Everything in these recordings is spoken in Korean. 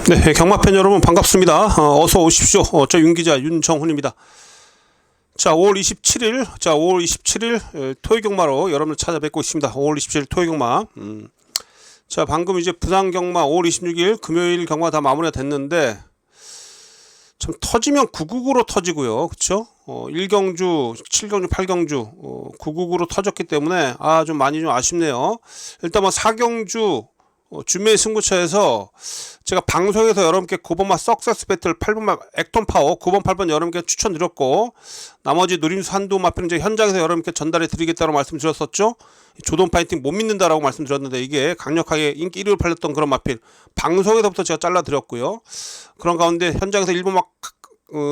네, 경마팬 여러분 반갑습니다. 어서 오십시오. 저 윤기자 윤정훈입니다. 자, 5월 27일, 5월 27일 토요 경마로 여러분을 찾아뵙고 있습니다. 5월 27일 토요 경마. 자, 방금 이제 부산 경마 5월 26일 금요일 경마 다 마무리가 됐는데 참 터지면 9국으로 터지고요. 그쵸? 1경주, 7경주, 8경주 9국으로 터졌기 때문에 좀 많이 좀 아쉽네요. 일단 뭐 4경주 준매 승부처에서 제가 방송에서 여러분께 9번마 석세스 배틀 8번마 액톤 파워 9번 8번 여러분께 추천드렸고 나머지 누림수 한두 마필은 이제 현장에서 여러분께 전달해 드리겠다고 말씀드렸었죠. 조던 파이팅 못 믿는다라고 말씀드렸는데 이게 강력하게 인기 1위로 팔렸던 그런 마필 방송에서부터 제가 잘라 드렸고요. 그런 가운데 현장에서 1번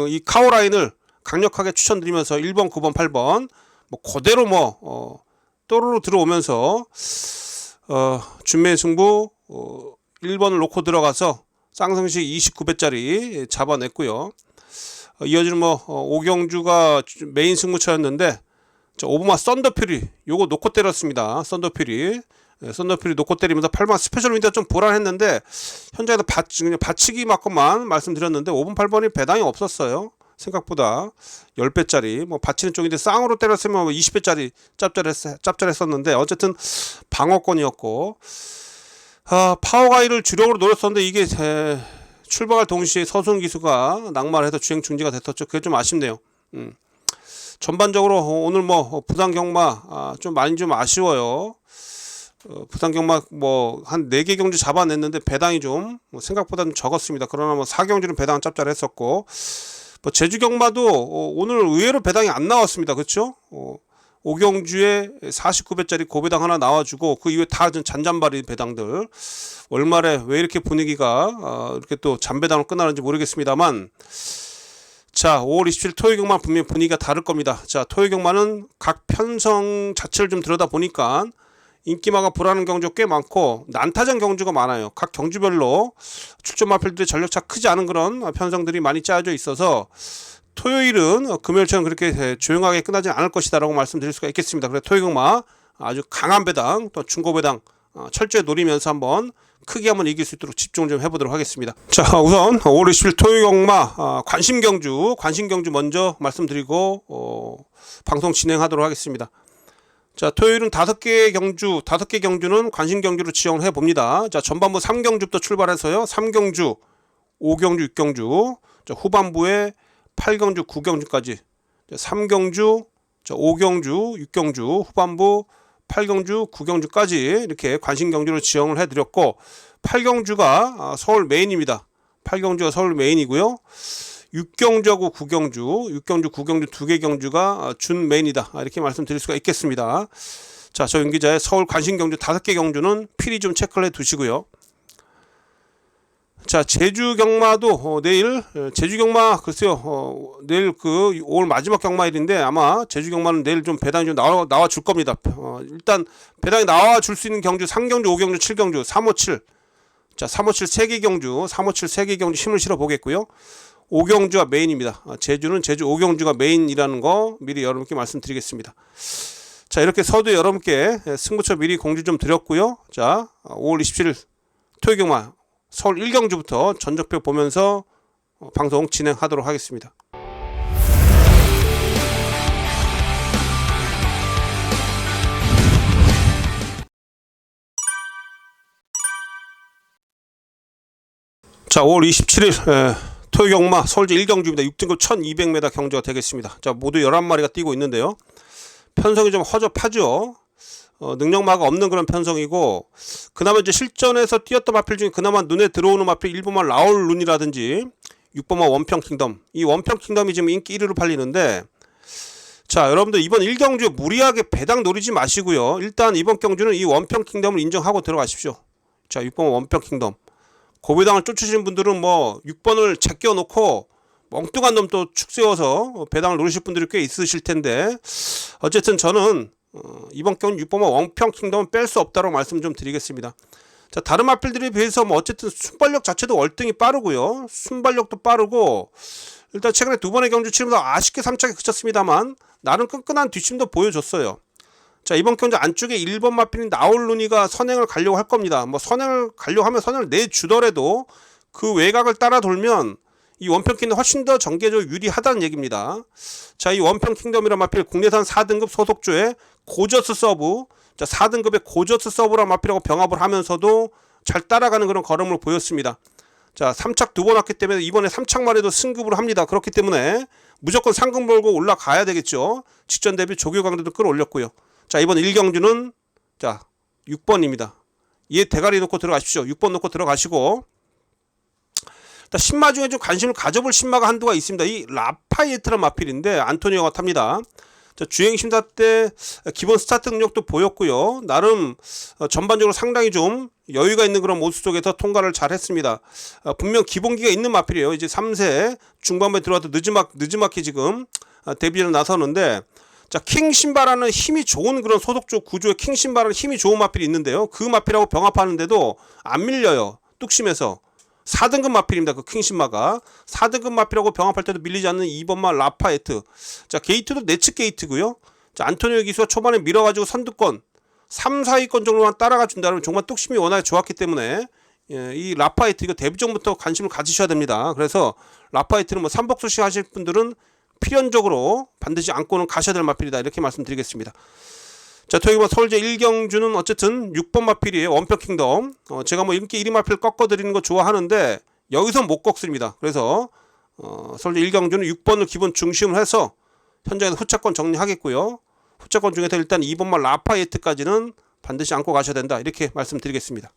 이 카오라인을 강력하게 추천드리면서 1번 9번 8번 뭐 그대로 또르르 들어오면서 준매 승부 1번을 놓고 들어가서 쌍성식 29배짜리 잡아냈고요. 이어지는 5경주가 메인 승부처였는데 5번마 썬더퓨리 요거 놓고 때렸습니다. 썬더퓨리 놓고 때리면서 8번 스페셜 윈드가 좀 불안했는데 현장에서 받치기 맞고만 말씀드렸는데 5번 8번이 배당이 없었어요. 생각보다 10배짜리 받치는 쪽인데 쌍으로 때렸으면 20배짜리 짭짤했었는데 어쨌든 방어권이었고 파워가이를 주력으로 노렸었는데 이게 출발할 동시에 서순 기수가 낙마를 해서 주행 중지가 됐었죠. 그게 좀 아쉽네요. 전반적으로 오늘 부산 경마 좀 많이 좀 아쉬워요. 부산 경마 한 4개 경주 잡아냈는데 배당이 좀 생각보다는 적었습니다. 그러나 4경주는 배당은 짭짤했었고 제주 경마도 오늘 의외로 배당이 안 나왔습니다. 그렇죠? 5경주에 49배짜리 고배당 하나 나와주고 그 이후에 다 잔잔바리 배당들 월말에 왜 이렇게 분위기가 이렇게 또 잔배당으로 끝나는지 모르겠습니다만 자 5월 27일 토요 경마 분명히 분위기가 다를 겁니다. 자 토요 경마는 각 편성 자체를 좀 들여다보니까 인기마가 불하는 경주가 꽤 많고 난타전 경주가 많아요. 각 경주별로 출전 마필들의 전력차 크지 않은 그런 편성들이 많이 짜여져 있어서 토요일은 금요일처럼 그렇게 조용하게 끝나지 않을 것이다 라고 말씀드릴 수가 있겠습니다. 그래서 토요 경마 아주 강한 배당 또 중고 배당 철저히 노리면서 한번 크게 한번 이길 수 있도록 집중을 좀 해보도록 하겠습니다. 자 우선 5월 20일 토요 경마 관심 경주 먼저 말씀드리고 방송 진행하도록 하겠습니다. 자 토요일은 5개 경주는 관심 경주로 지정을 해봅니다. 자 전반부 3경주부터 출발해서요 3경주 5경주 6경주 자, 후반부에 8경주 9경주까지 3경주 5경주 6경주 후반부 8경주 9경주까지 이렇게 관심 경주로 지정을 해드렸고 8경주가 서울 메인입니다. 8경주가 서울 메인이고요. 6경주하고 9경주 2개 경주가 준 메인이다 이렇게 말씀드릴 수가 있겠습니다. 자, 저 윤기자의 서울 관심 경주 5개 경주는 필히 좀 체크를 해 두시고요. 자 제주 경마도 내일 제주 경마 글쎄요 내일 5월 마지막 경마일인데 아마 제주 경마는 내일 좀 배당이 좀 나와 줄 겁니다. 일단 배당이 나와 줄 수 있는 경주 3경주 5경주 7경주 357 자 357 3개 경주 357 3개 경주 힘을 실어 보겠고요. 5경주가 메인입니다. 제주는 제주 5경주가 메인이라는 거 미리 여러분께 말씀드리겠습니다. 자 이렇게 서두에 여러분께 승부처 미리 공지 좀 드렸고요. 자 5월 27일 토요 경마 서울 1경주부터 전적표 보면서 방송 진행하도록 하겠습니다. 자 5월 27일 토요 경마 서울제 1경주입니다. 6등급 1200m 경주가 되겠습니다. 자 모두 11마리가 뛰고 있는데요. 편성이 좀 허접하죠. 능력마가 없는 그런 편성이고 그나마 이제 실전에서 뛰었던 마필 중에 그나마 눈에 들어오는 마필 1번마 라울 룬이라든지 6번마 원평 킹덤 이 원평 킹덤이 지금 인기 1위로 팔리는데 자 여러분들 이번 1경주에 무리하게 배당 노리지 마시고요. 일단 이번 경주는 이 원평 킹덤을 인정하고 들어가십시오. 자 6번마 원평 킹덤 고배당을 쫓으시는 분들은 6번을 제껴 놓고 멍뚱한 놈 또 축 세워서 배당을 노리실 분들이 꽤 있으실 텐데 어쨌든 저는 이번 경주 6번마 원평 킹덤은 뺄 수 없다고 말씀 좀 드리겠습니다. 자 다른 마필들에 비해서 어쨌든 순발력 자체도 월등히 빠르고요. 순발력도 빠르고 일단 최근에 2번의 경주 치르면서 아쉽게 3착에 그쳤습니다만 나름 끈끈한 뒷심도 보여줬어요. 자, 이번 경주 안쪽에 1번 마필인 나올루니가 선행을 가려고 할 겁니다. 뭐 선행을 가려고 하면 선행을 내주더라도 그 외곽을 따라 돌면 이 원평 킹덤 훨씬 더 전개적으로 유리하다는 얘기입니다. 자, 이 원평 킹덤이란 마필 국내산 4등급 소속주의 고저스 서브, 자 4등급의 고저스 서브란 마필하고 병합을 하면서도 잘 따라가는 그런 걸음을 보였습니다. 자 3착 2번 왔기 때문에 이번에 3착만 해도 승급을 합니다. 그렇기 때문에 무조건 상금 몰고 올라가야 되겠죠. 직전 대비 조교 강도도 끌어올렸고요. 자 이번 1경주는 자 6번입니다. 얘 대가리 놓고 들어가십시오. 6번 놓고 들어가시고, 신마 중에 좀 관심을 가져볼 신마가 한두가 있습니다. 이 라파예트란 마필인데 안토니오가 탑니다. 자, 주행 심사 때 기본 스타트 능력도 보였고요. 나름 전반적으로 상당히 좀 여유가 있는 그런 모습 속에서 통과를 잘 했습니다. 분명 기본기가 있는 마필이에요. 이제 3세 중반부에 들어와도 늦지막히 지금 데뷔를 나서는데, 자, 킹신바라는 힘이 좋은 그런 소속주 구조의 킹신바라는 힘이 좋은 마필이 있는데요. 그 마필하고 병합하는데도 안 밀려요. 뚝심에서. 4등급 마필입니다. 그 킹신마가 4등급 마필하고 병합할 때도 밀리지 않는 2번마 라파에트. 자 게이트도 내측 게이트고요. 자 안토니오 기수가 초반에 밀어가지고 선두권 3, 4위권 정도만 따라가 준다면 정말 뚝심이 워낙에 좋았기 때문에 이 라파에트 이거 데뷔 전부터 관심을 가지셔야 됩니다. 그래서 라파에트는 뭐 삼복수식 하실 분들은 필연적으로 반드시 안고는 가셔야 될 마필이다, 이렇게 말씀드리겠습니다. 자, 토익 서울제 1경주는 어쨌든 6번 마필이에요. 원평 킹덤. 제가 뭐 인기 1위 마필 꺾어드리는 거 좋아하는데 여기서 못 꺾습니다. 그래서 서울제 1경주는 6번을 기본 중심을 해서 현장에서 후차권 정리하겠고요. 후차권 중에서 일단 2번마 라파예트까지는 반드시 안고 가셔야 된다, 이렇게 말씀드리겠습니다.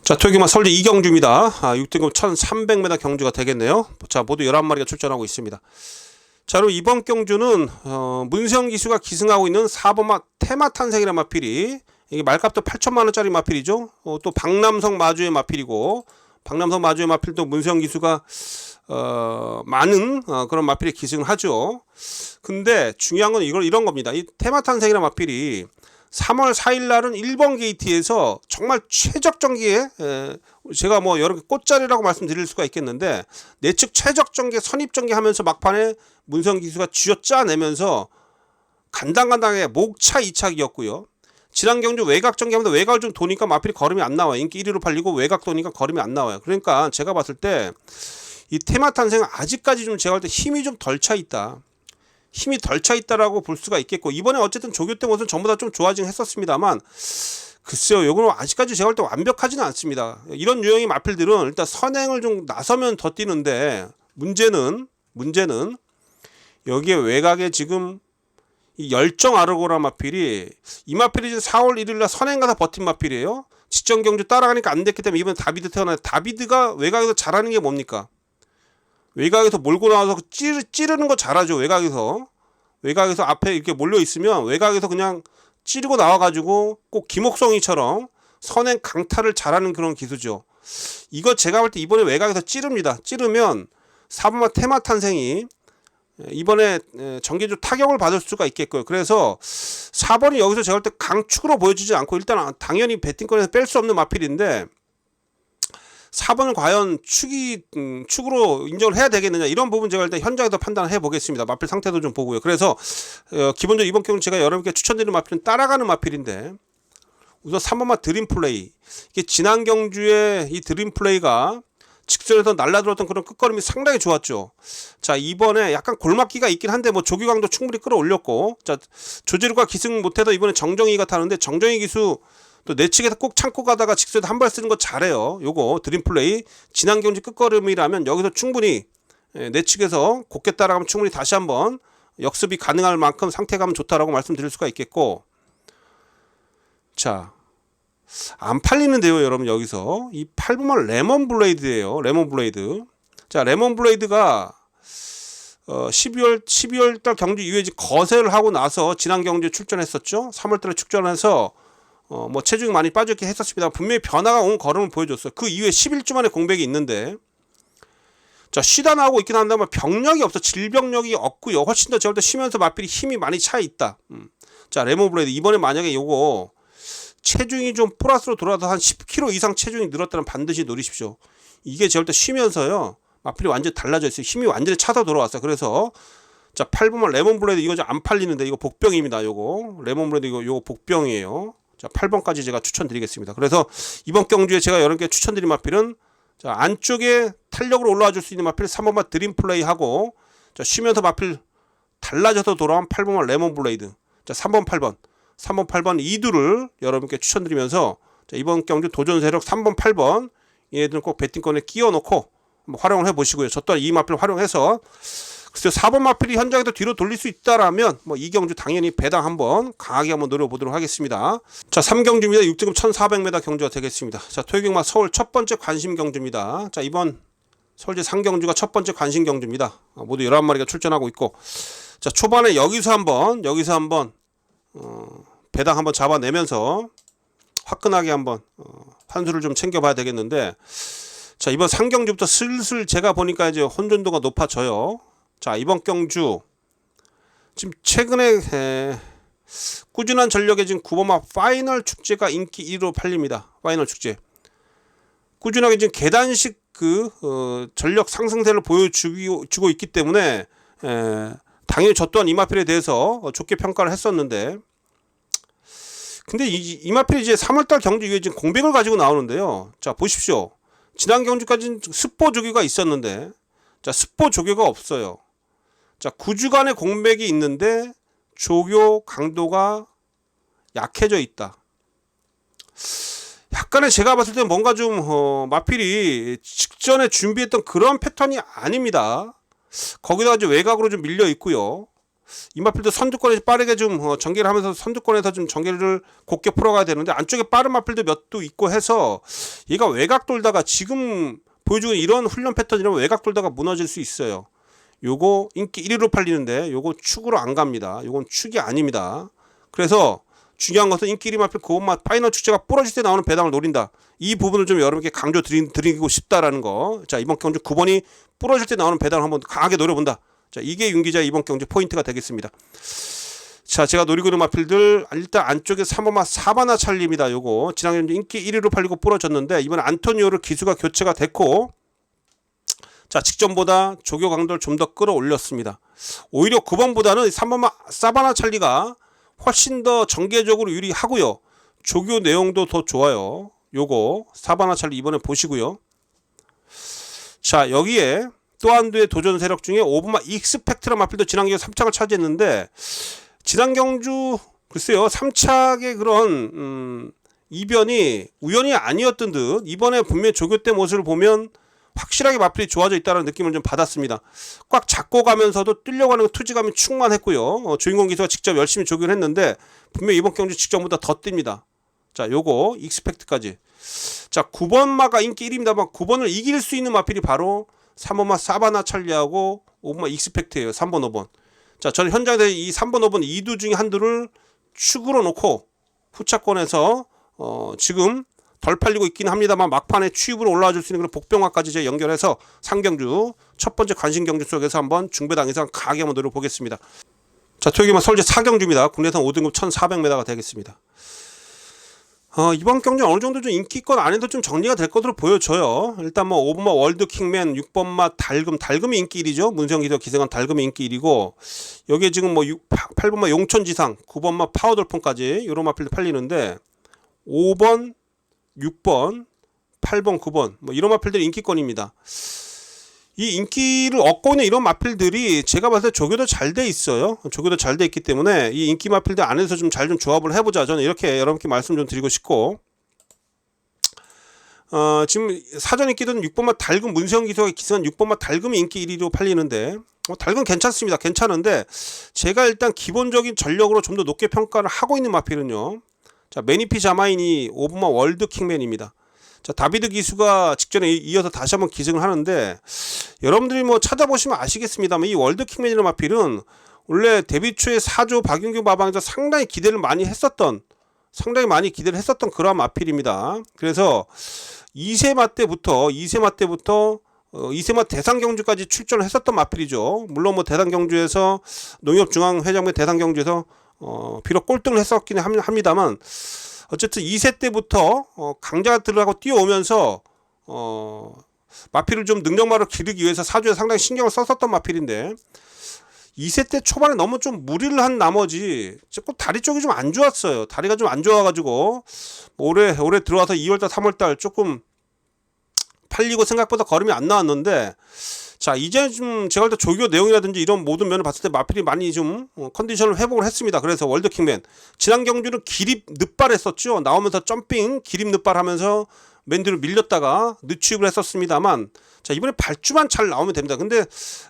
자, 토익 서울제 2경주입니다. 6등급 1300m 경주가 되겠네요. 자, 모두 11마리가 출전하고 있습니다. 자, 그리고 이번 경주는 문세영 기수가 기승하고 있는 4번마 테마탄생이라는 마필이, 이게 말값도 8천만원짜리 마필이죠. 또 박남성 마주의 마필이고, 박남성 마주의 마필도 문세영 기수가 많은 그런 마필에 기승을 하죠. 근데 중요한 건 이런 겁니다. 이 테마탄생이라는 마필이 3월 4일 날은 1번 게이트에서 정말 최적 전기에, 제가 뭐 여러 개 꽃자리라고 말씀드릴 수가 있겠는데, 내측 최적 전개 선입 전개 하면서 막판에 문성 기수가 쥐어짜내면서 간당간당하게 목차 2착이었고요. 지난 경주 외곽 전개하면서 외곽을 좀 도니까 마필이 걸음이 안 나와요. 인기 1위로 팔리고 외곽 도니까 걸음이 안 나와요. 그러니까 제가 봤을 때 이 테마탄생은 아직까지 좀 제가 볼 때 힘이 좀 덜 차 있다. 힘이 덜 차 있다라고 볼 수가 있겠고, 이번에 어쨌든 조교 때 모습은 전부 다 좀 좋아지긴 했었습니다만, 글쎄요, 요거는 아직까지 제가 볼 때 완벽하지는 않습니다. 이런 유형의 마필들은 일단 선행을 좀 나서면 더 뛰는데, 문제는 여기에 외곽에 지금 이 열정 아르고라 마필이, 이 마필이 이제 4월 1일날 선행 가서 버틴 마필이에요. 직전 경주 따라가니까 안 됐기 때문에 이번에 다비드 태어나요. 다비드가 외곽에서 잘하는 게 뭡니까? 외곽에서 몰고 나와서 찌르는 거 잘하죠. 외곽에서 앞에 이렇게 몰려 있으면 외곽에서 그냥 찌르고 나와가지고 꼭 김옥성이처럼 선행 강타를 잘하는 그런 기수죠. 이거 제가 볼 때 이번에 외곽에서 찌릅니다. 찌르면 4번마 테마탄생이 이번에 전개주 타격을 받을 수가 있겠고요. 그래서 4번이 여기서 제가 볼 때 강축으로 보여지지 않고, 일단 당연히 배팅권에서 뺄 수 없는 마필인데 4번을 과연 축으로 인정을 해야 되겠느냐, 이런 부분 제가 일단 현장에서 판단을 해보겠습니다. 마필 상태도 좀 보고요. 그래서 기본적으로 이번 경우는 제가 여러분께 추천드리는 마필은 따라가는 마필인데, 우선 3번마 드림플레이. 이게 지난 경주에 이 드림플레이가 직선에서 날라들었던 그런 끝걸음이 상당히 좋았죠. 자, 이번에 약간 골막기가 있긴 한데 뭐 조기광도 충분히 끌어올렸고, 자 조재루가 기승 못해도 이번에 정정희가 타는데, 정정희 기수 또 내측에서 꼭 참고 가다가 직선에서 한 발 쓰는 거 잘해요. 요거 드림플레이 지난 경주 끝걸음이라면 여기서 충분히 내측에서 곱게 따라가면 충분히 다시 한번 역습이 가능할 만큼 상태감은 좋다라고 말씀드릴 수가 있겠고, 자 안 팔리는데요 여러분. 여기서 이 8번만 레몬 블레이드예요. 레몬 블레이드. 자 레몬 블레이드가 12월달 경주 이후에 거세를 하고 나서 지난 경주에 출전했었죠. 3월달에 출전해서 뭐 체중이 많이 빠졌게 했었습니다. 분명히 변화가 온 걸음을 보여줬어요. 그 이후에 11주 만에 공백이 있는데, 자 쉬다 나오고 있긴 한다면 병력이 없어. 질병력이 없고요. 훨씬 더 저럴 때 쉬면서 마필이 힘이 많이 차 있다. 자 레몬 블레이드 이번에 만약에 요거 체중이 좀 플러스로 돌아서 한 10kg 이상 체중이 늘었다면 반드시 노리십시오. 이게 저럴 때 쉬면서요 마필이 완전히 달라져 있어요. 힘이 완전히 차서 돌아왔어요. 그래서 자 8번만 레몬 블레이드 이거 좀 안 팔리는데 이거 복병입니다. 요거 레몬 블레이드 이거 복병이에요. 자 8번까지 제가 추천드리겠습니다. 그래서 이번 경주에 제가 여러분께 추천드린 마필은 자, 안쪽에 탄력으로 올라와 줄 수 있는 마필 3번마 드림 플레이 하고, 자, 쉬면서 마필 달라져서 돌아온 8번마 레몬 블레이드. 자, 3번 8번 3번 2두를 여러분께 추천드리면서, 자, 이번 경주 도전 세력 3번 8번 얘들은 꼭 배팅권에 끼워 놓고 활용을 해 보시고요. 저 또한 이 마필 활용해서, 글쎄요, 4번 마필이 현장에도 뒤로 돌릴 수 있다라면 뭐 이 경주 당연히 배당 한번 강하게 한번 노려보도록 하겠습니다. 자, 3경주입니다. 6등급 1400m 경주가 되겠습니다. 자, 토요경마 서울 첫 번째 관심 경주입니다. 자, 이번 서울제 상경주가 첫 번째 관심 경주입니다. 모두 11마리가 출전하고 있고, 자, 초반에 여기서 한번 배당 한번 잡아내면서 화끈하게 한번 환수를 좀 챙겨봐야 되겠는데, 자, 이번 상경주부터 슬슬 제가 보니까 이제 혼돈도가 높아져요. 자, 이번 경주 지금 최근에 꾸준한 전력에 지금 9번마 파이널 축제가 인기 1위로 팔립니다. 파이널 축제 꾸준하게 지금 계단식 전력 상승세를 보여주고 있기 때문에 당연히 저 또한 이마필에 대해서 좋게 평가를 했었는데, 근데 이마필이 이제 3월달 경주 이후에 지금 공백을 가지고 나오는데요. 자, 보십시오. 지난 경주까지는 스포 조교가 있었는데, 자, 스포 조교가 없어요. 자, 9주간의 공백이 있는데 조교 강도가 약해져 있다. 약간의 제가 봤을 때 뭔가 좀 마필이 직전에 준비했던 그런 패턴이 아닙니다. 거기다가 이제 외곽으로 좀 밀려 있고요. 이 마필도 선두권에 빠르게 좀 전개를 하면서 선두권에서 좀 전개를 곱게 풀어가야 되는데, 안쪽에 빠른 마필도 몇 두 있고 해서 얘가 외곽 돌다가 지금 보여주는 이런 훈련 패턴이라면 외곽 돌다가 무너질 수 있어요. 요거 인기 1위로 팔리는데 요거 축으로 안 갑니다. 요건 축이 아닙니다. 그래서 중요한 것은 인기 1위 마필 그것만 파이널 축제가 부러질 때 나오는 배당을 노린다. 이 부분을 좀 여러분께 강조 드리고 싶다라는 거. 자, 이번 경주 9번이 부러질 때 나오는 배당을 한번 강하게 노려본다. 자, 이게 윤기자 이번 경주 포인트가 되겠습니다. 자, 제가 노리고 있는 마필들 일단 안쪽에 3번마 사바나 찰리입니다. 요거 지난 경주 인기 1위로 팔리고 부러졌는데 이번에 안토니오를 기수가 교체가 됐고, 자, 직전보다 조교 강도를 좀 더 끌어올렸습니다. 오히려 9번보다는 3번마 사바나 찰리가 훨씬 더 전개적으로 유리하고요. 조교 내용도 더 좋아요. 요거 사바나 찰리 이번에 보시고요. 자, 여기에 또 한두의 도전 세력 중에 5번마 익스펙트라 마필도 지난 경주 3착을 차지했는데, 지난 경주 글쎄요 3착의 그런 이변이 우연이 아니었던 듯 이번에 분명히 조교 때 모습을 보면 확실하게 마필이 좋아져 있다는 느낌을 좀 받았습니다. 꽉 잡고 가면서도 뛰려고 하는 투지감이 충만했고요. 주인공 기수가 직접 열심히 조교를 했는데 분명히 이번 경주 직전보다 더 뜁니다. 자, 요거 익스펙트까지. 자, 9번마가 인기 1위입니다만 9번을 이길 수 있는 마필이 바로 3번마 사바나 찰리하고 5번마 익스펙트예요. 3번 5번. 자, 저는 현장에서 이 3번 5번 2두 중에 한두를 축으로 놓고 후차권에서 지금 덜 팔리고 있긴 합니다만 막판에 취입으로 올라와 줄 수 있는 그런 복병화까지 제가 연결해서 상경주 첫 번째 관심 경주 속에서 한번 중배당 이상 강하게 한번 노려보겠습니다. 자, 토요일만 서울제 4경주입니다. 국내선 5등급 1400m가 되겠습니다. 이번 경주 어느 정도 좀 인기권 안에도 좀 정리가 될 것으로 보여져요. 일단 뭐 5번마 월드킹맨, 6번마 달금이 인기 1위죠. 문성기도 기생한 달금이 인기 1위고, 여기에 지금 뭐 8번마 용천지상, 9번마 파워돌폰까지 이런 마필도 팔리는데 5번, 6번, 8번, 9번 뭐 이런 마필들이 인기권입니다. 이 인기를 얻고 있는 이런 마필들이 제가 봤을 때 조교도 잘 돼 있어요. 조교도 잘 돼 있기 때문에 이 인기 마필들 안에서 좀 잘 좀 조합을 해보자. 저는 이렇게 여러분께 말씀 좀 드리고 싶고, 지금 사전 인기는 6번마 달금 문세영 기수가 기승한 6번마 달금이 인기 1위로 팔리는데, 달금 괜찮습니다. 괜찮은데 제가 일단 기본적인 전력으로 좀 더 높게 평가를 하고 있는 마필은요. 자, 매니피 자마인이 5번마 월드킹맨입니다. 자, 다비드 기수가 직전에 이어서 다시 한번 기승을 하는데, 여러분들이 뭐 찾아보시면 아시겠습니다만 이 월드킹맨이라는 마필은 원래 데뷔 초에 4조 박윤규 마방에서 상당히 많이 기대를 했었던 그런 마필입니다. 그래서 2세마 때부터 2세마 대상경주까지 출전을 했었던 마필이죠. 물론 뭐 대상경주에서 농협중앙회장부 대상경주에서 비록 꼴등을 했었긴 합니다만, 어쨌든 2세 때부터 강자가 들어가고 뛰어오면서 마필을 좀 능력마로 기르기 위해서 사주에 상당히 신경을 썼었던 마필인데, 2세 때 초반에 너무 좀 무리를 한 나머지 조금 다리 쪽이 좀 안 좋았어요. 다리가 좀 안 좋아가지고 올해 들어와서 2월달 3월달 조금 팔리고 생각보다 걸음이 안 나왔는데, 자 이제 좀 제가 볼 때 조교 내용이라든지 이런 모든 면을 봤을 때 마필이 많이 좀 컨디션을 회복을 했습니다. 그래서 월드킹맨 지난 경주는 기립 늑발했었죠. 나오면서 점핑 기립 늑발하면서 맨 뒤로 밀렸다가 늦추입을 했었습니다만, 자 이번에 발주만 잘 나오면 됩니다. 근데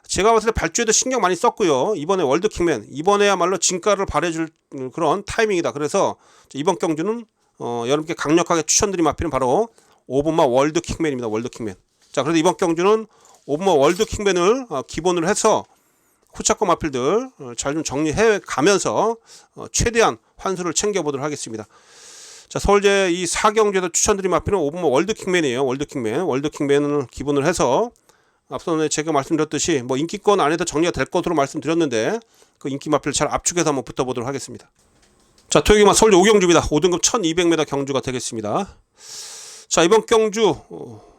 제가 봤을 때 발주에도 신경 많이 썼고요. 이번에 월드킹맨 이번에야말로 진가를 발해줄 그런 타이밍이다. 그래서 이번 경주는 여러분께 강력하게 추천드린 마필은 바로 5번마 월드킹맨입니다. 월드킹맨. 자 그래서 이번 경주는 5번마 월드킹맨을 기본으로 해서 후차권 마필들 잘 좀 정리해 가면서 최대한 환수를 챙겨보도록 하겠습니다. 자 서울제 이 4경주에서 추천드린 마필은 5번마 월드킹맨이에요. 월드킹맨을 기본으로 해서 앞서는 제가 말씀드렸듯이 뭐 인기권 안에도 정리가 될 것으로 말씀드렸는데 그 인기 마필을 잘 압축해서 한번 붙어보도록 하겠습니다. 자 토요일마 서울제 5경주입니다. 5등급 1200m 경주가 되겠습니다. 자 이번 경주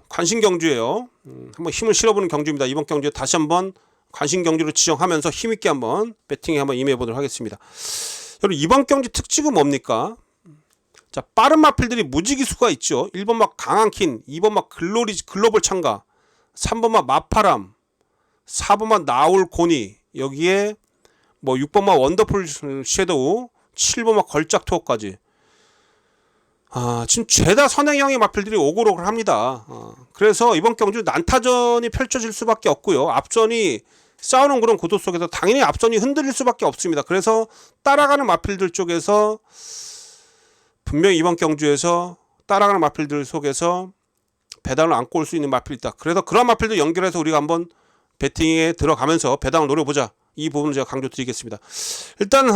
관심 경주예요. 한번 힘을 실어보는 경주입니다. 이번 경주에 다시 한번 관심 경주를 지정하면서 힘있게 한번 배팅에 한번 임해보도록 하겠습니다. 여러분 이번 경주 특징은 뭡니까? 자 빠른 마필들이 무지기수가 있죠. 1번마 강한킨, 2번마 글로벌 창가, 3번마 마파람, 4번마 나올 고니, 여기에 뭐 6번마 원더풀 섀도우, 7번마 걸작 투어까지. 지금 죄다 선행형의 마필들이 오글오글 합니다. 그래서 이번 경주 난타전이 펼쳐질 수밖에 없고요. 앞선이 싸우는 그런 구도 속에서 당연히 앞선이 흔들릴 수밖에 없습니다. 그래서 따라가는 마필들 쪽에서 분명히 이번 경주에서 따라가는 마필들 속에서 배당을 안고 올 수 있는 마필이 있다. 그래서 그런 마필들 연결해서 우리가 한번 배팅에 들어가면서 배당을 노려보자. 이 부분을 제가 강조드리겠습니다. 일단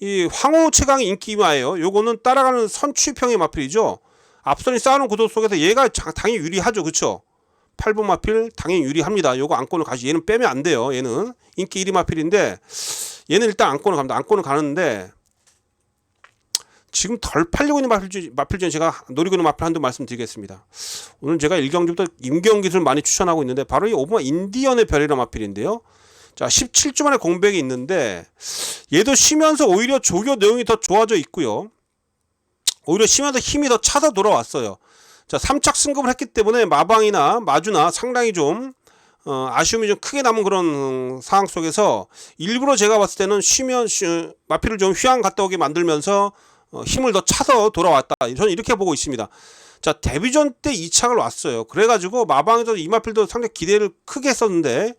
이 황호 최강의 인기마예요. 요거는 따라가는 선취평의 마필이죠. 앞선이 싸우는 구도 속에서 얘가 당연히 유리하죠. 그쵸? 8번 마필 당연히 유리합니다. 요거 안건을 가시. 얘는 빼면 안 돼요. 얘는 인기 1위 마필인데 얘는 일단 안건을 갑니다. 안건을 가는데 지금 덜 팔리고 있는 마필 중에 제가 노리고 있는 마필 한두 말씀드리겠습니다. 오늘 제가 1경주부터 임경기술 많이 추천하고 있는데 바로 이 5번 인디언의 별이라는 마필인데요. 자 17주 만에 공백이 있는데 얘도 쉬면서 오히려 조교 내용이 더 좋아져 있고요. 오히려 쉬면서 힘이 더 차서 돌아왔어요. 자 3착 승급을 했기 때문에 마방이나 마주나 상당히 좀 아쉬움이 좀 크게 남은 그런 상황 속에서 일부러 제가 봤을 때는 마필을 좀 휴양 갔다 오게 만들면서 힘을 더 차서 돌아왔다. 저는 이렇게 보고 있습니다. 자 데뷔전 때 2착을 왔어요. 그래가지고 마방에서 이 마필도 상당히 기대를 크게 했었는데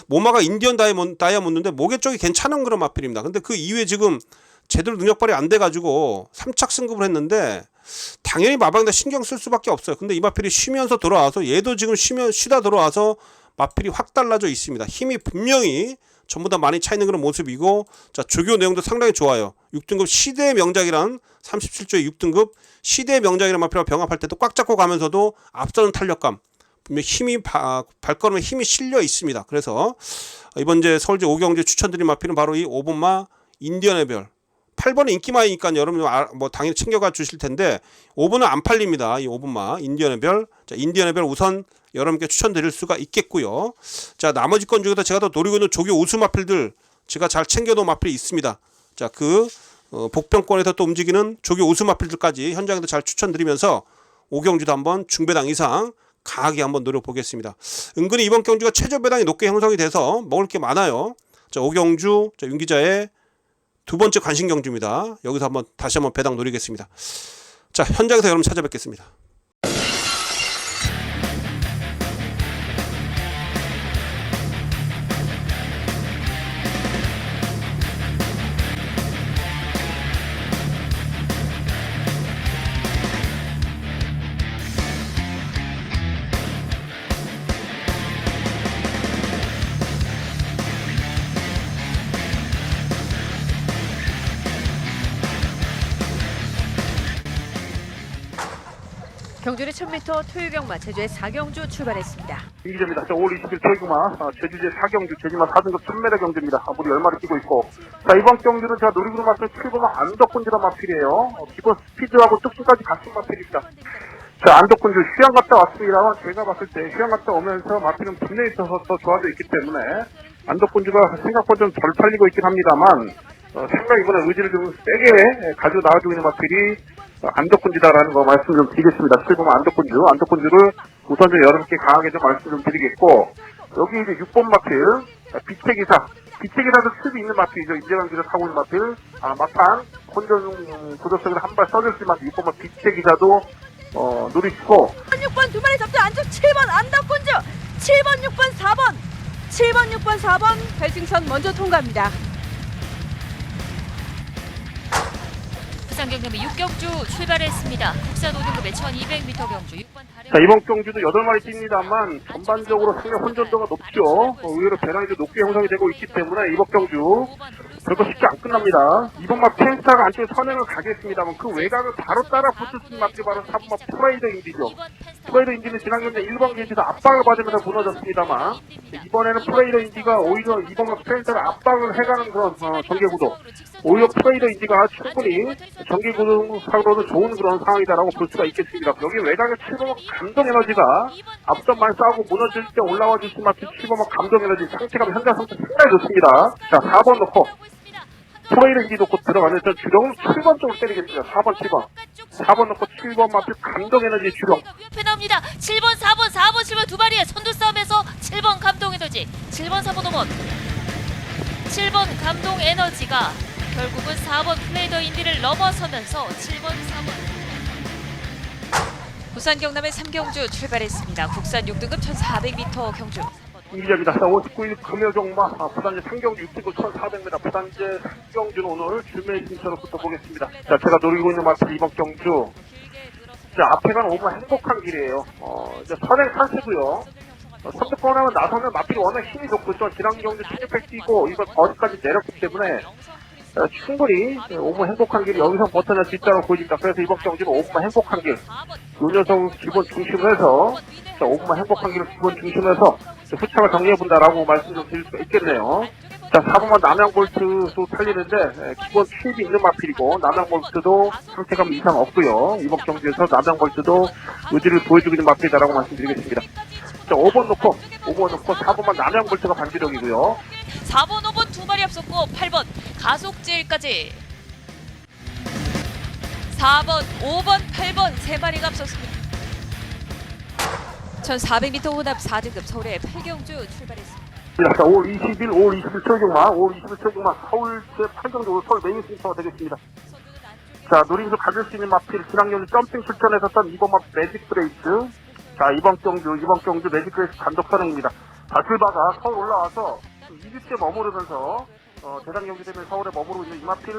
모마가 인디언 다이아몬드인데 목에 쪽이 괜찮은 그런 마필입니다. 근데 그 이후에 지금 제대로 능력 발휘 안 돼가지고 3착 승급을 했는데 당연히 마방에다 신경 쓸 수밖에 없어요. 근데 이 마필이 쉬면서 돌아와서 얘도 지금 쉬다 돌아와서 마필이 확 달라져 있습니다. 힘이 분명히 전부 다 많이 차 있는 그런 모습이고, 자 조교 내용도 상당히 좋아요. 6등급 시대의 명작이란 37조의 6등급 시대의 명작이란 마필과 병합할 때도 꽉 잡고 가면서도 앞서는 탄력감, 분명 힘이 발걸음에 힘이 실려 있습니다. 그래서 이번 이제 서울제 5경주 추천드린 마필은 바로 이 5번마 인디언의 별. 8번은 인기마이니까 여러분 뭐 당연히 챙겨가 주실 텐데 5번은 안 팔립니다. 이 5번마 인디언의 별. 자 인디언의 별 우선 여러분께 추천드릴 수가 있겠고요. 자 나머지 건 중에서 제가 더 노리고 있는 조교 우수 마필들 제가 잘 챙겨놓은 마필이 있습니다. 자 그 복병권에서 또 움직이는 조교 우수 마필들까지 현장에서 잘 추천드리면서 5경주도 한번 중배당 이상 강하게 한번 노려보겠습니다. 은근히 이번 경주가 최저 배당이 높게 형성이 돼서 먹을 게 많아요. 자 5경주 윤 기자의 두 번째 관심 경주입니다. 여기서 다시 한번 배당 노리겠습니다. 자 현장에서 여러분 찾아뵙겠습니다. 경주는 1000m 토요경마 제주의 4경주 출발했습니다. 이기자입니다. 5월 20일 토요경마 제주제 4경주 제주마 4등급 1000m 경주입니다. 물이 10마리 뛰고 있고, 자 이번 경주는 제가 노리고 있는 마필 7번마 안덕군주란 마필이에요. 기본 스피드하고 뚝뚝까지 갖춘 마필입니다. 자 안덕군주 휴양 갔다 왔습니다만 제가 봤을 때 휴양 갔다 오면서 마필은 분내에 있어서 더 좋아져 있기 때문에 안덕군주가 생각보다 좀 덜 팔리고 있긴 합니다만 상당히 이번에 의지를 좀 세게 가지고 나와주고 있는 마필이 안덕군주다라는 거 말씀 좀 드리겠습니다. 7번마 안덕군주를 우선 좀 여러분께 강하게 좀 말씀 좀 드리겠고, 여기 이제 6번 마필, 비체기사. 비체기사도 습이 있는 마필이죠. 임재강기사 타고 있는 마필. 막판, 혼전 구독석을 한 발 써줬지만 6번 마필 비체기사도, 노리시고, 6번 두 마리 잡자 안쪽 7번 안덕군주 7번 6번 4번 7번 6번 4번 결승선 먼저 통과합니다. 부산 경남이 6경주 출발했습니다. 국산 5등급의 1200m 경주 6번 자, 이번 경주도 8마리 뜁니다만 전반적으로 상대 혼전도가 높죠. 의외로 배당이 좀 높게 형성이 되고 있기 때문에 이번 경주 별거 쉽게 안 끝납니다. 이번 막 펜스타가 안쪽에 선행을 가겠습니다만 그 외곽을 바로 따라 붙을 수 있는 맛이 바로 4번 프라이더 인디죠. 프라이더 인디는 지난 경기에 1번 게이트에서 압박을 받으면서 무너졌습니다만 이번에는 프라이더 인디가 오히려 이번 막 펜스타를 압박을 해가는 그런 전개구도, 오히려 프라이더 인디가 충분히 전개구도상으로는 좋은 그런 상황이다라고 볼 수가 있겠습니다. 여기 외곽에 7번 감정 에너지가 앞전만 싸우고 무너질 때 올라와 줄 수 있는 7번 감정 에너지 상체감 현장 상태 상당히 좋습니다. 자, 4번 놓고 프레이를 인디 놓고 들어가면서 주력은 7번 쪽으로 때리겠습니다. 4번 7번 4번 놓고 7번 맞을 감정 에너지 주력. 옆에 나옵니다. 7번 4번 4번 7번 두 마리의 선두 싸움에서 7번 감동 에너지 7번 4번 5번 7번 감동 에너지가 결국은 4번 플레이더 인디를 넘어서면서 7번 4번 부산 경남의 3경주 출발했습니다. 국산 6등급 1400m 경주. 이기자입니다. 59일 금요종마 부산제 상경주 6등급 1400m 부산제 상경주는 오늘 주메이 순서로부터 보겠습니다. 자, 제가 노리고 있는 마트 이번 경주. 자, 앞에 가는 오면 행복한 길이에요. 이제 선행 산세고요. 선두권하면 나서면 마필이 워낙 힘이 좋고 지난 경주 체력팩 뛰고 이거 거리까지 내렸기 때문에 충분히 오분 행복한 길 여기서 버텨낼 수 있다고 보여집니다. 그래서 이번 경기는 오분만 행복한 길 윤여성 기본 중심으로 해서 5분만 행복한 길을 기본 중심으로 해서 후차가 정리해본다라고 말씀 좀 드릴 수가 있겠네요. 자, 4번만 남양볼트도 탈리는데 기본 수입이 있는 마필이고 남양볼트도 상태감 이상 없고요. 이번 경기에서 남양볼트도 의지를 보여주고 있는 마필이다라고 말씀드리겠습니다. 자, 5번 놓고 4번만 남양볼트가 반지력이고요. 4번 5번 두 마리 앞섰고 8번 가속제일까지 4번 5번 8번 세 마리가 앞섰습니다. 1400m 혼합 4등급 서울의 8경주 출발했습니다. 자, 5월 20일, 5월 20일 최경마, 5월 20일 최경마 서울 제8경주 서울 메인 순서가 되겠습니다. 자, 노림수 가질 수 있는 마필 지난 경주 점핑 출전했었던 이번 마 매직 브레이스. 자, 이번 경주 매직 브레이스 단독 선행입니다. 다출바가 서울 올라와서 2주째 머무르면서 대상 경기 되면 서울에 머무르고 있는 이마필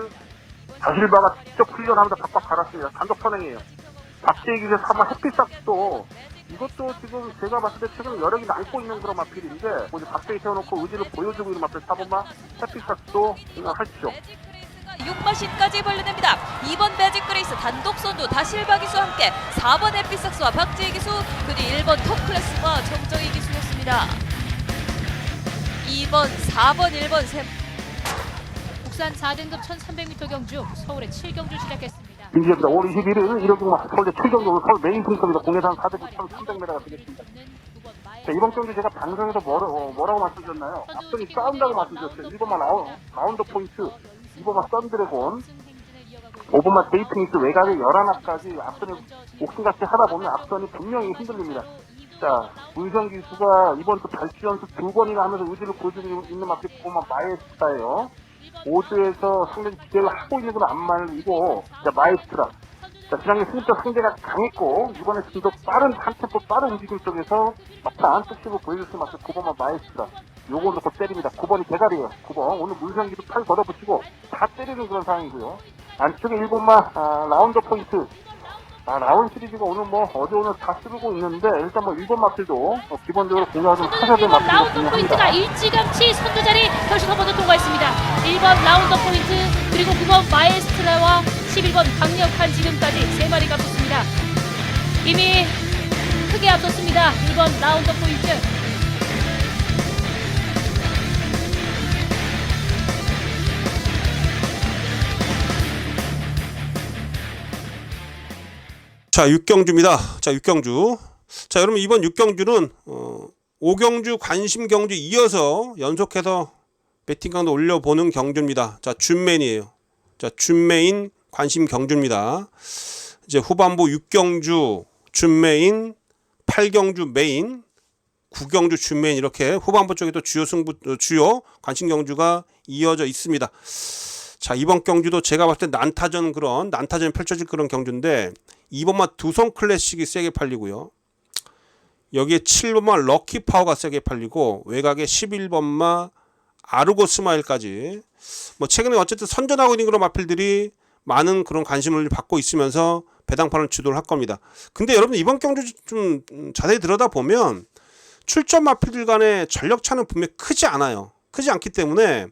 다실바가 직접 훈련하면서 박박 갈았습니다. 단독 선행이에요. 박재희 기자 3번 햇빛삭도 이것도 지금 제가 봤을 때 최근에 여력이 남고 있는 그런 마필인데 이제 박재희 세워놓고 의지를 보여주고 있는 마필 4번만 햇빛삭도 하십시오. 6마신까지 벌려냅니다. 2번 매직 그레이스 단독 선두 다실바 기수와 함께 4번 햇빛삭스와 박재희 기수 그뒤 1번 톱클래스와 정정희 기수였습니다. 2번, 4번, 1번, 3번 국산 4등급 1300m 경주 서울의 7경주 시작했습니다. 민지입니다. 5월 21일 1호경마 서울대 7경주 서울 메인 순서입니다. 공해산 4대부 1300m가 되겠습니다. 자, 이번 경기 제가 방송에서 뭐라고 말씀드렸나요? 앞선이 싸운다고 말씀드렸어요. 1번만 라운드 포인트, 2번만 썬드래곤, 5번만 데이트니스 외곽에 11합까지 앞선이 옥수같이 하다 보면 앞선이 분명히 흔들립니다. 자, 문성 기수가 이번 또 발주 연습 2번이나 하면서 의지를 보여주고 있는 마필 9번만 마에스트라예요. 5주에서 상당히 기대를 하고 있는 건 안 말리고, 자, 마에스트라. 자, 지난해 승자 상대가 강했고, 이번에 좀 더 빠른, 한 템포 빠른 움직임 속에서 막판 뚝심을 보여줄 수 있는 9번만 마에스트라. 요거 놓고 때립니다. 9번이 대가리예요. 9번. 오늘 문성기도 팔 걷어붙이고, 다 때리는 그런 상황이고요. 안쪽에 1번만, 라운더 포인트. 라운 시리즈가 오늘 어제 오늘 다 쓰고 있는데, 일단 1번 마필도 기본적으로 공략을 좀 하셔야 될 마필이라고 라운더 포인트가 생각합니다. 일찌감치 선두 자리 결승 한 번 더 통과했습니다. 1번 라운더 포인트 그리고 9번 마에스트라와 11번 강력한 지금까지 3마리가 붙습니다. 이미 크게 앞섰습니다. 1번 라운더 포인트. 자, 6경주입니다. 자, 6경주. 자, 여러분 이번 6경주는 5경주 관심 경주 이어서 연속해서 배팅 강도 올려보는 경주입니다. 자, 준맨이에요. 자, 준메인 관심 경주입니다. 이제 후반부 6경주 준메인 8경주 메인, 9경주 준메인 이렇게 후반부 쪽에 또 주요 관심 경주가 이어져 있습니다. 자, 이번 경주도 제가 봤을 때 난타전이 펼쳐질 그런 경주인데 2번마 두성 클래식이 세게 팔리고요. 여기에 7번마 럭키 파워가 세게 팔리고 외곽에 11번마 아르고 스마일까지 뭐 최근에 어쨌든 선전하고 있는 그런 마필들이 많은 그런 관심을 받고 있으면서 배당판을 주도를 할 겁니다. 근데 여러분 이번 경주 좀 자세히 들여다보면 출전 마필들 간의 전력 차는 분명히 크지 않아요. 크지 않기 때문에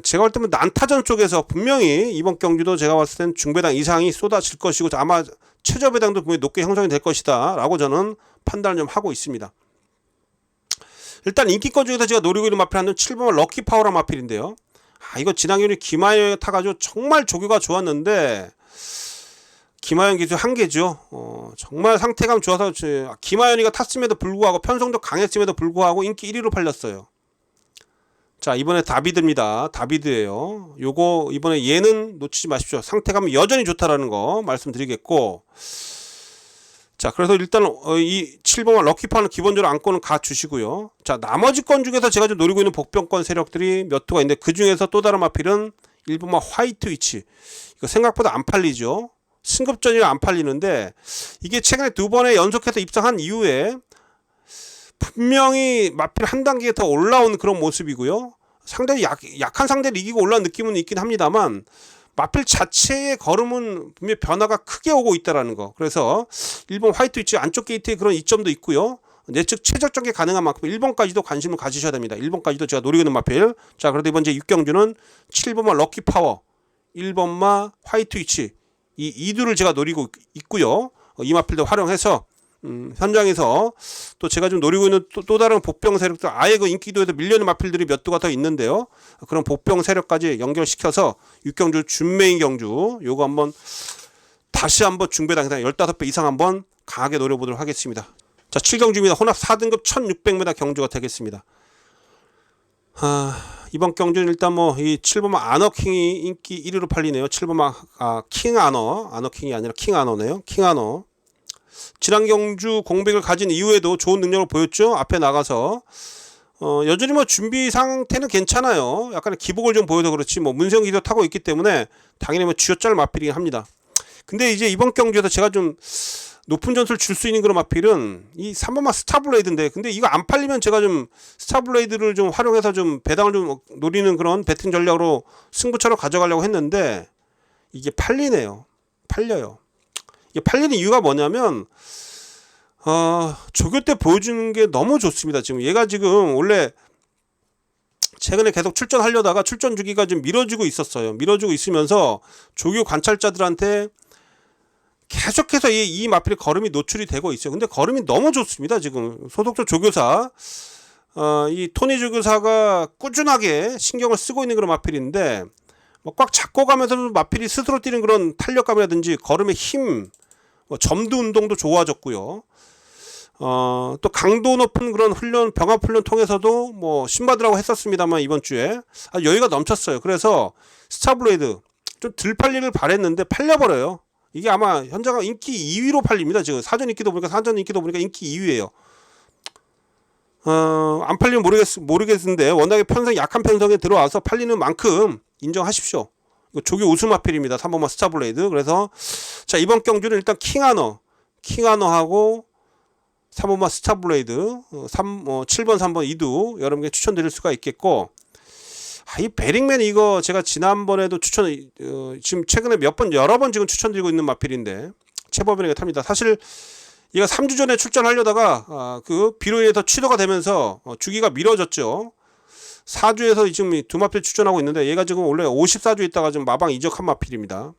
제가 볼 때는 난타전 쪽에서 분명히 이번 경주도 제가 봤을 땐 중배당 이상이 쏟아질 것이고 아마 최저 배당도 분명히 높게 형성이 될 것이다 라고 저는 판단을 좀 하고 있습니다. 일단 인기권 중에서 제가 노리고 있는 마필 하는 7번 럭키 파워라 마필인데요. 이거 지난번에 김하영이 타가지고 정말 조교가 좋았는데 김하영 기수 한계죠. 정말 상태감 좋아서 김하영이가 탔음에도 불구하고 편성도 강했음에도 불구하고 인기 1위로 팔렸어요. 자, 이번에 다비드입니다. 다비드예요. 요거 이번에 얘는 놓치지 마십시오. 상태감이 여전히 좋다라는 거 말씀드리겠고, 자, 그래서 일단 이 7번과 럭키파는 기본적으로 안건은 가 주시고요. 자, 나머지 건 중에서 제가 좀 노리고 있는 복병권 세력들이 몇 투가 있는데 그 중에서 또 다른 마필은 1번마 화이트 위치. 이거 생각보다 안 팔리죠. 승급전이라 안 팔리는데 이게 최근에 2번에 연속해서 입상한 이후에 분명히 마필 한 단계 더 올라온 그런 모습이고요. 상당히 약한 상대를 이기고 올라온 느낌은 있긴 합니다만 마필 자체의 걸음은 분명히 변화가 크게 오고 있다는 거. 그래서 1번 화이트 위치 안쪽 게이트에 그런 이점도 있고요. 예측 최적적이 가능한 만큼 1번까지도 관심을 가지셔야 됩니다. 1번까지도 제가 노리고 있는 마필. 자, 그래도 이번 제 6경주는 7번마 럭키 파워, 1번마 화이트 위치 이 2두를 제가 노리고 있고요. 이 마필도 활용해서 현장에서 또 제가 좀 노리고 있는 또 다른 복병 세력들 아예 그 인기도에서 밀려있는 마필들이 몇 두가 더 있는데요. 그런 복병 세력까지 연결시켜서 6경주 준메인 경주 요거 한번 다시 한번 중배당 15배 이상 한번 강하게 노려보도록 하겠습니다. 자, 7경주입니다. 혼합 4등급 1600m 경주가 되겠습니다. 이번 경주는 일단 뭐 이 7번마 아너킹이 인기 1위로 팔리네요. 7번마 아너킹이 아니라 킹아너네요. 킹아너. 지난 경주 공백을 가진 이후에도 좋은 능력을 보였죠. 앞에 나가서 여전히 뭐 준비 상태는 괜찮아요. 약간의 기복을 좀 보여서 그렇지 뭐 문세영 기도 타고 있기 때문에 당연히 뭐 쥐어짤 마필이긴 합니다. 근데 이제 이번 경주에서 제가 좀 높은 점수를 줄 수 있는 그런 마필은 이 3번마 스타블레이드인데 근데 이거 안 팔리면 제가 좀 스타블레이드를 좀 활용해서 좀 배당을 좀 노리는 그런 배팅 전략으로 승부처럼 가져가려고 했는데 이게 팔리네요. 팔려요. 이게 팔리는 이유가 뭐냐면 조교 때 보여주는 게 너무 좋습니다. 지금 얘가 지금 원래 최근에 계속 출전하려다가 출전 주기가 좀 미뤄지고 있었어요. 미뤄지고 있으면서 조교 관찰자들한테 계속해서 이 마필의 걸음이 노출이 되고 있어요. 근데 걸음이 너무 좋습니다. 지금 소속조 조교사 이 토니 조교사가 꾸준하게 신경을 쓰고 있는 그런 마필인데 뭐 꽉 잡고 가면서도 마필이 스스로 뛰는 그런 탄력감이라든지 걸음의 힘, 점두 운동도 좋아졌고요. 또 강도 높은 그런 훈련, 병합 훈련 통해서도 뭐 신받으라고 했었습니다만 이번 주에 여유가 넘쳤어요. 그래서 스타블레이드 좀 덜 팔리길 바랬는데 팔려버려요. 이게 아마 현재가 인기 2위로 팔립니다. 지금 사전 인기도 보니까 인기 2위예요. 안 팔리면 모르겠는데 워낙에 약한 편성에 들어와서 팔리는 만큼 인정하십시오. 이거 조교 우승 마필입니다. 3번마 스타블레이드. 그래서 자, 이번 경주는 일단 킹아너하고 3번마 스타블레이드 7번 3번 2두 여러분께 추천드릴 수가 있겠고, 이 베링맨 이거 제가 지난번에도 지금 최근에 여러 번 지금 추천드리고 있는 마필인데 최법인에게 탑니다. 사실 얘가 3주 전에 출전하려다가 그 비로 인해서 취소가 되면서 주기가 미뤄졌죠. 4주에서 지금 두 마필 추천하고 있는데 얘가 지금 원래 54주 있다가 지금 마방 이적한 마필입니다.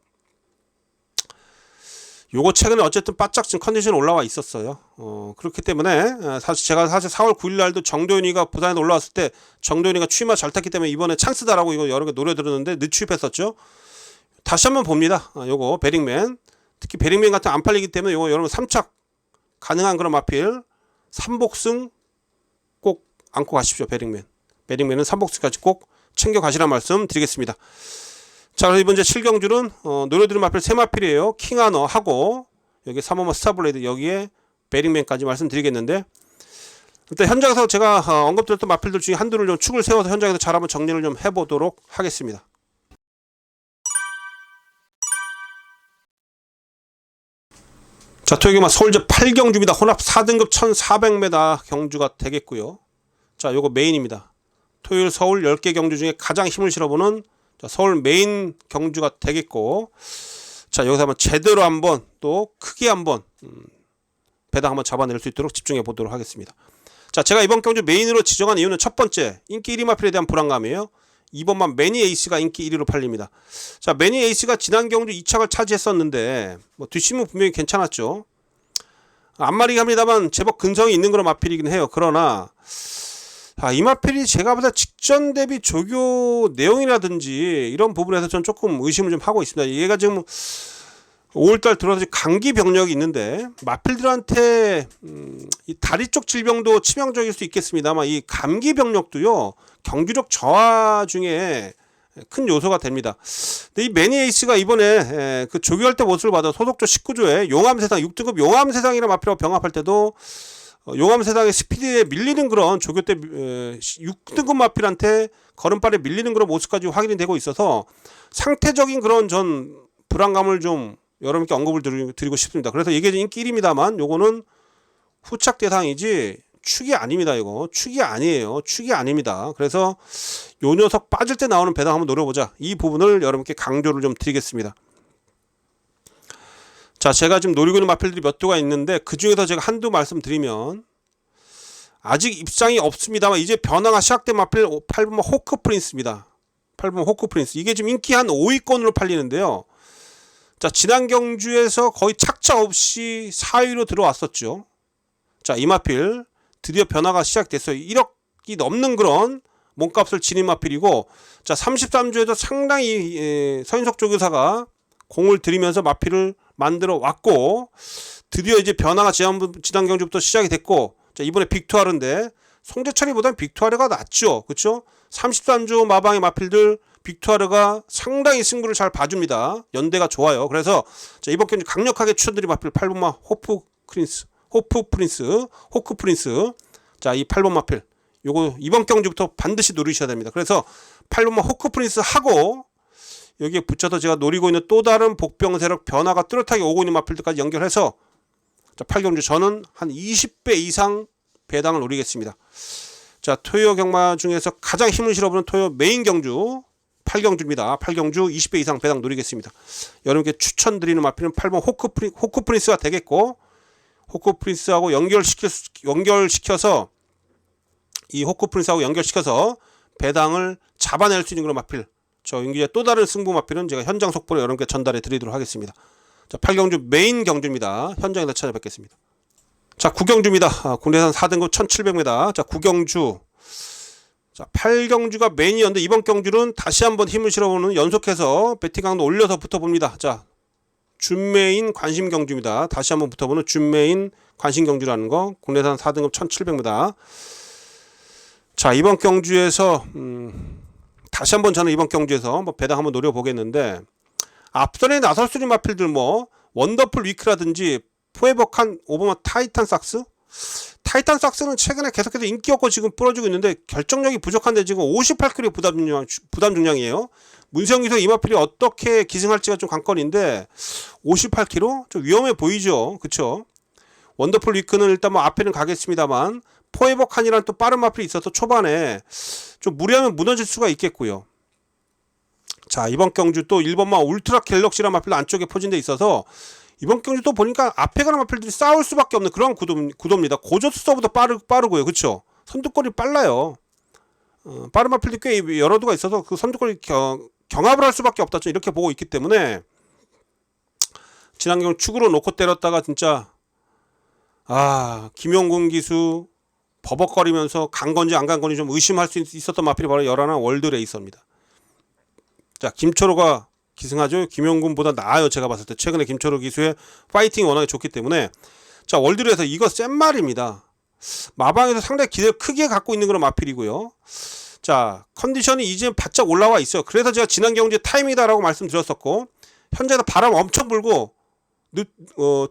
요거 최근에 어쨌든 바짝 지금 컨디션 올라와 있었어요. 그렇기 때문에 제가 사실 4월 9일 날도 정도윤이가 부산에 올라왔을 때 정도윤이가 추임마 잘 탔기 때문에 이번에 찬스다라고 이거 여러 개 노래 들었는데 늦추입했었죠. 다시 한번 봅니다. 요거 베링맨, 특히 베링맨 같은 안 팔리기 때문에 요거 여러분 3착 가능한 그런 마필 3복승 꼭 안고 가십시오. 베링맨은 3복승까지 꼭 챙겨 가시란 말씀 드리겠습니다. 자, 그래서 이번 제 7경주는 노려드린 마필 3마필이에요. 킹아너 하고 여기 3번마 스타블레이드 여기에 베링맨까지 말씀드리겠는데, 일단 현장에서 제가 언급드렸던 마필들 중에 한두를 좀 축을 세워서 현장에서 잘 한번 정리를 좀 해보도록 하겠습니다. 자, 토요경마 서울제 8경주입니다. 혼합 4등급 1400m 경주가 되겠고요. 자, 요거 메인입니다. 토요일 서울 10개 경주 중에 가장 힘을 실어보는 서울 메인 경주가 되겠고, 자, 여기서 한번 제대로 한번 또 크게 한번 배당 한번 잡아낼 수 있도록 집중해 보도록 하겠습니다. 자, 제가 이번 경주 메인으로 지정한 이유는 첫 번째, 인기 1위 마필에 대한 불안감이에요. 2번만 매니 에이스가 인기 1위로 팔립니다. 자, 매니 에이스가 지난 경주 2착을 차지했었는데 뭐 뒷심은 분명히 괜찮았죠. 앞마리긴 합니다만 제법 근성이 있는 그런 마필이긴 해요. 그러나 이 마필이 제가 보다 직전 대비 조교 내용이라든지 이런 부분에서 전 조금 의심을 좀 하고 있습니다. 얘가 지금 5월달 들어서 감기 병력이 있는데 마필들한테 이 다리 쪽 질병도 치명적일 수 있겠습니다만 이 감기 병력도요 경주력 저하 중에 큰 요소가 됩니다. 근데 이 매니 에이스가 이번에 그 조교할 때 모습을 받아 소속조 19조에 용암세상 6등급 용암세상이라는 마필하고 병합할 때도 용암세상의 스피드에 밀리는 그런 조교 때 6등급 마필한테 걸음발에 밀리는 그런 모습까지 확인이 되고 있어서 상태적인 그런 전 불안감을 좀 여러분께 언급을 드리고 싶습니다. 그래서 이게 인기 1위입니다만 요거는 후착 대상이지 축이 아닙니다. 이거 축이 아니에요. 축이 아닙니다. 그래서 요 녀석 빠질 때 나오는 배당 한번 노려보자. 이 부분을 여러분께 강조를 좀 드리겠습니다. 자, 제가 지금 노리고 있는 마필들이 몇 도가 있는데 그 중에서 제가 한두 말씀드리면 아직 입상이 없습니다만 이제 변화가 시작된 마필 8번 호크 프린스입니다. 8번 호크 프린스. 이게 지금 인기 한 5위권으로 팔리는데요. 자, 지난 경주에서 거의 착자 없이 4위로 들어왔었죠. 자, 이 마필 드디어 변화가 시작됐어요. 1억이 넘는 그런 몸값을 지닌 마필이고, 자, 33주에도 상당히 서인석 조교사가 공을 들이면서 마필을 만들어 왔고, 드디어 이제 변화가 지난 경주부터 시작이 됐고, 자, 이번에 빅투아르인데 송재철이보다는 빅투아르가 낫죠. 그렇죠? 33주 마방의 마필들 빅투아르가 상당히 승부를 잘 봐줍니다. 연대가 좋아요. 그래서 자, 이번 경주 강력하게 추천드린 마필 8번마 호크 프린스. 자, 이 8번 마필 요거 이번 경주부터 반드시 노리셔야 됩니다. 그래서 8번마 호크 프린스 하고 여기에 붙여서 제가 노리고 있는 또 다른 복병 세력 변화가 뚜렷하게 오고 있는 마필들까지 연결해서 자, 8경주 저는 한 20배 이상 배당을 노리겠습니다. 자, 토요 경마 중에서 가장 힘을 실어보는 토요 메인 경주 8경주입니다. 8경주 20배 이상 배당 노리겠습니다. 여러분께 추천드리는 마필은 8번 호크 프린스가 되겠고, 호크 프린스하고 연결시켜서 이 호크 프린스하고 연결시켜서 배당을 잡아낼 수 있는 그런 마필. 저 이제 또 다른 승부 마필은 제가 현장 속보로 여러분께 전달해 드리도록 하겠습니다. 자, 8경주 메인 경주입니다. 현장에서 찾아뵙겠습니다. 자, 9경주입니다. 국내산 4등급 1700m. 자, 9경주. 자, 8경주가 메인이었는데 이번 경주는 다시 한번 힘을 실어보는 연속해서 배팅 강도 올려서 붙어봅니다. 자, 준메인 관심 경주입니다. 다시 한번 붙어보는 준메인 관심 경주라는 거. 국내산 4등급 1700m. 자, 이번 경주에서 다시 한번 저는 이번 경주에서 뭐 배당 한번 노려보겠는데, 앞선에 나설 수 있는 마필들 뭐 원더풀 위크라든지 포에버칸 오버마 타이탄 삭스는 최근에 계속해서 인기 없고 지금 부러지고 있는데 결정력이 부족한데 지금 58kg 부담 중량이에요. 문세영 기수 이 마필이 어떻게 기승할지가 좀 관건인데 58kg 좀 위험해 보이죠. 그쵸? 원더풀 위크는 일단 뭐 앞에는 가겠습니다만 포에버칸이라는 또 빠른 마필이 있어서 초반에 좀 무리하면 무너질 수가 있겠고요. 자, 이번 경주 또 1번마 울트라 갤럭시라는 마필도 안쪽에 포진돼 있어서 이번 경주 또 보니까 앞에 가는 마필들이 싸울 수밖에 없는 그런 구도입니다. 고저수서보다 빠르고요. 그렇죠? 선두골이 빨라요. 빠른 마필도 꽤 여러 두가 있어서 그 선두골이 경합을 할 수밖에 없다. 이렇게 보고 있기 때문에 지난 경주 축으로 놓고 때렸다가 진짜 김용군 기수 버벅거리면서 간 건지 안 간 건지 좀 의심할 수 있었던 마필이 바로 열하나 월드레이서입니다. 자, 김초로가 기승하죠. 김용군보다 나아요. 제가 봤을 때 최근에 김초로 기수의 파이팅이 워낙에 좋기 때문에. 자, 월드레이서 이거 센 말입니다. 마방에서 상당히 기대를 크게 갖고 있는 그런 마필이고요. 자, 컨디션이 이제 바짝 올라와 있어요. 그래서 제가 지난 경주에 타임이다라고 말씀드렸었고, 현재는 바람 엄청 불고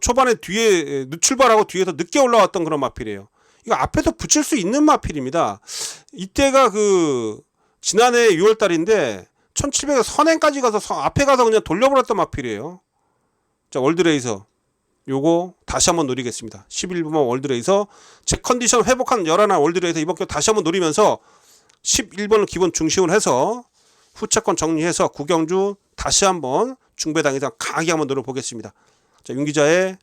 초반에 뒤에 출발하고 뒤에서 늦게 올라왔던 그런 마필이에요. 이거 앞에서 붙일 수 있는 마필입니다. 이때가 지난해 6월 달인데 1700에 선행까지 가서 앞에 가서 그냥 돌려버렸던 마필이에요. 자, 월드레이서 요거 다시 한번 노리겠습니다. 11번만 월드레이서 제 컨디션 회복한 11화 월드레이서 이번 겨 다시 한번 노리면서 11번을 기본 중심을 해서 후차권 정리해서 구경주 다시 한번 중배당에서 강하게 한번 노려보겠습니다. 자, 윤 기자의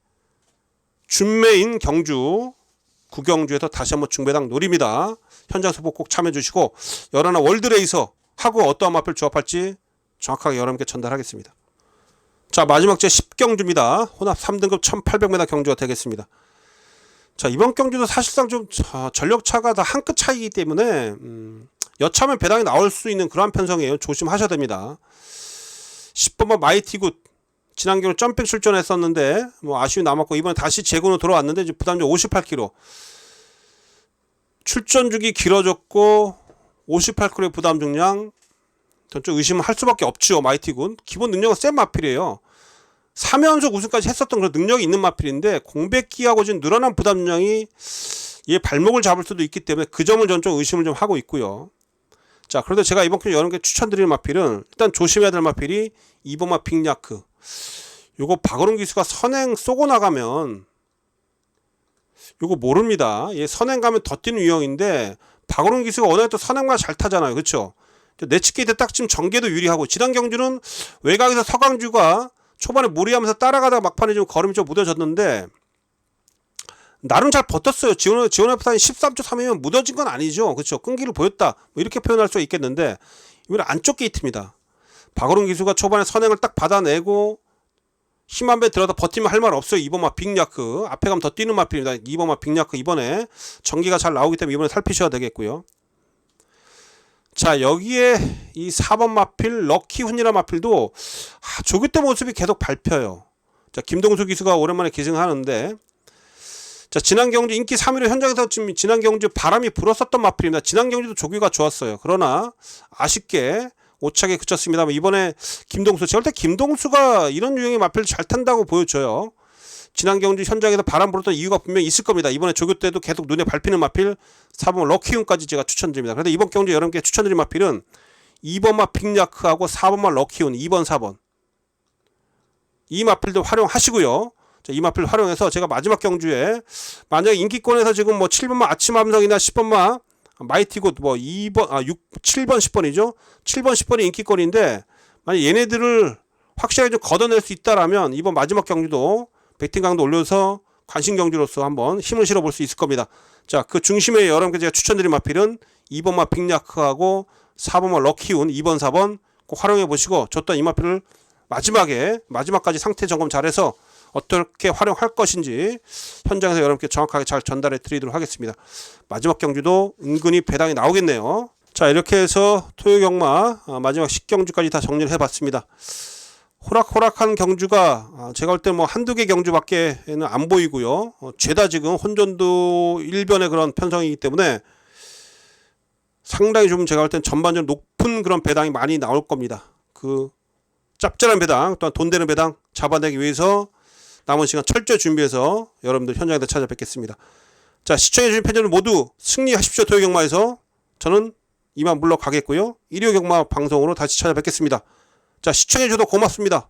준매인 경주 구경주에서 다시 한번 중배당 노립니다. 현장 소폭 꼭 참여해 주시고 11화 월드레이서 하고 어떠한 마필 조합할지 정확하게 여러분께 전달하겠습니다. 자, 마지막 제 10경주입니다. 혼합 3등급 1800m 경주가 되겠습니다. 자, 이번 경주도 사실상 좀 전력차가 다 한 끗 차이기 때문에 여차하면 배당이 나올 수 있는 그러한 편성이에요. 조심하셔야 됩니다. 10번만 마이티굿 지난 경주 점핑 출전했었는데 뭐 아쉬움이 남았고 이번에 다시 재군으로 돌아왔는데 이제 부담적 58kg 출전 주기 길어졌고 58kg의 부담 중량 전 좀 의심할 수밖에 없죠. 마이티군 기본 능력은 센 마필이에요. 3연속 우승까지 했었던 그런 능력이 있는 마필인데 공백기하고 지금 늘어난 부담 중량이 얘 발목을 잡을 수도 있기 때문에 그 점을 전 좀 의심을 좀 하고 있고요. 자, 그래도 제가 이번 주 여러분께 추천드리는 마필은 일단 조심해야 될 마필이 2번마 빅야크. 요거 박어른 기수가 선행 쏘고 나가면 요거 모릅니다. 얘 선행 가면 더 뛰는 유형인데 박어른 기수가 워낙에 또 선행만 잘 타잖아요. 그렇죠? 내치게이트 딱 지금 전개도 유리하고 지난 경주는 외곽에서 서강주가 초반에 무리하면서 따라가다가 막판에 좀 걸음이 좀 무뎌졌는데 나름 잘 버텼어요. 지원 F타임 13초 3이면 무뎌진 건 아니죠. 그렇죠? 끈기를 보였다. 뭐 이렇게 표현할 수 있겠는데 이번에 안쪽 게이트입니다. 박어른 기수가 초반에 선행을 딱 받아내고 힘 한 배 들어다 버티면 할 말 없어요. 2번마 빅야크 앞에 가면 더 뛰는 마필입니다. 2번마 빅야크 이번에 전기가 잘 나오기 때문에 이번에 살피셔야 되겠고요. 자, 여기에 이 4번 마필 럭키훈이라 마필도 조규태 모습이 계속 밟혀요. 자, 김동수 기수가 오랜만에 기승하는데 자, 지난 경주 인기 3위로 현장에서 지금 지난 경주 바람이 불었었던 마필입니다. 지난 경주도 조규가 좋았어요. 그러나 아쉽게 오차게 그쳤습니다만 이번에 김동수 제가 볼 때 김동수가 이런 유형의 마필 잘 탄다고 보여줘요. 지난 경주 현장에서 바람 불었던 이유가 분명히 있을 겁니다. 이번에 조교 때도 계속 눈에 밟히는 마필 4번 럭키훈까지 제가 추천드립니다. 그런데 이번 경주 여러분께 추천드린 마필은 2번마 빅야크하고 4번마 럭키훈 2번 4번 이 마필도 활용하시고요. 자, 이 마필 활용해서 제가 마지막 경주에 만약에 인기권에서 지금 뭐 7번마 아침함성이나 10번마 마이티굿 뭐 7번 10번이죠. 7번 10번이 인기권인데 만약 얘네들을 확실하게 좀 걷어낼 수 있다라면 이번 마지막 경주도 배팅 강도 올려서 관심 경주로서 한번 힘을 실어 볼 수 있을 겁니다. 자, 그 중심에 여러분께 제가 추천드린 마필은 2번마 빅야크하고 4번마 럭키훈 2번 4번 꼭 활용해 보시고 줬던 이 마필을 마지막까지 상태 점검 잘해서 어떻게 활용할 것인지 현장에서 여러분께 정확하게 잘 전달해 드리도록 하겠습니다. 마지막 경주도 은근히 배당이 나오겠네요. 자, 이렇게 해서 토요경마 마지막 10경주까지 다 정리를 해봤습니다. 호락호락한 경주가 제가 볼 때 뭐 한두 개 경주밖에는 안 보이고요. 죄다 지금 혼전도 일변의 그런 편성이기 때문에 상당히 좀 제가 볼 땐 전반적으로 높은 그런 배당이 많이 나올 겁니다. 그 짭짤한 배당 또한 돈 되는 배당 잡아내기 위해서 남은 시간 철저히 준비해서 여러분들 현장에서 찾아뵙겠습니다. 자, 시청해주신 팬여러분 모두 승리하십시오. 토요경마에서 저는 이만 물러가겠고요. 일요경마 방송으로 다시 찾아뵙겠습니다. 자, 시청해주셔서 고맙습니다.